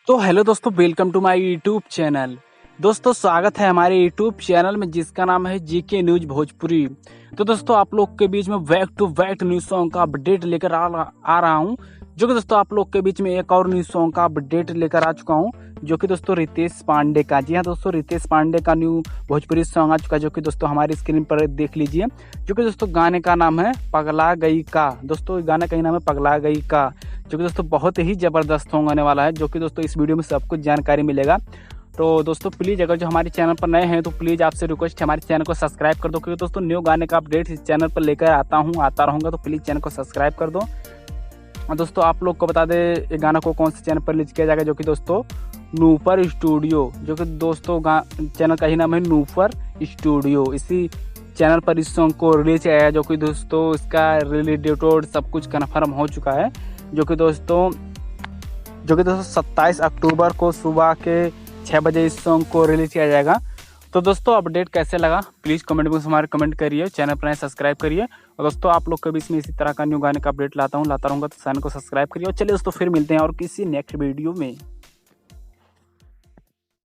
तो हेलो दोस्तों, welcome to my YouTube channel. दोस्तों स्वागत है हमारे यूट्यूब चैनल में जिसका नाम है जीके न्यूज भोजपुरी। तो दोस्तों आप लोग के बीच में back to back news song का अपडेट लेकर आ रहा हूं, जो कि दोस्तों आप लोग के बीच में एक और न्यूज सॉन्ग का अपडेट लेकर आ चुका हूं, जो कि दोस्तों रितेश पांडे का। जी हाँ दोस्तों, रितेश पांडे का न्यू भोजपुरी सॉन्ग आ चुका है, जो कि दोस्तों हमारी स्क्रीन पर देख लीजिए। जो कि दोस्तों गाने का नाम है पगला गई का। दोस्तों गाने का ही नाम है पगला गई का, जो कि दोस्तों बहुत ही ज़बरदस्त सॉन्ग आने वाला है, जो कि दोस्तों इस वीडियो में सब कुछ जानकारी मिलेगा। तो दोस्तों प्लीज़ अगर जो हमारे चैनल पर नए हैं तो प्लीज़ आपसे रिक्वेस्ट है हमारे चैनल को सब्सक्राइब कर दो, क्योंकि दोस्तों न्यू गाने का अपडेट इस चैनल पर लेकर आता रहूँगा, तो प्लीज़ चैनल को सब्सक्राइब कर दो। और दोस्तों आप लोग को बता दें ये गाना को कौन से चैनल पर रिलीज किया जाएगा, जो कि दोस्तों नूपर स्टूडियो, जो कि दोस्तों चैनल का ही नाम है नूपर स्टूडियो। इसी चैनल पर इस सॉन्ग को रिलीज किया है, जो कि दोस्तों इसका रिलीज डेट सब कुछ कन्फर्म हो चुका है, जो कि दोस्तों 27 अक्टूबर को सुबह के 6 बजे इस सॉन्ग को रिलीज किया जाएगा। तो दोस्तों अपडेट कैसे लगा प्लीज़ कमेंट बॉक्स में हमारे कमेंट करिए, चैनल पर नए सब्सक्राइब करिए। और दोस्तों आप लोग के बीच में इसी तरह का न्यू गाने का अपडेट लाता रहूँगा, तो चैनल को सब्सक्राइब करिए। और चलिए दोस्तों फिर मिलते हैं और किसी नेक्स्ट वीडियो में।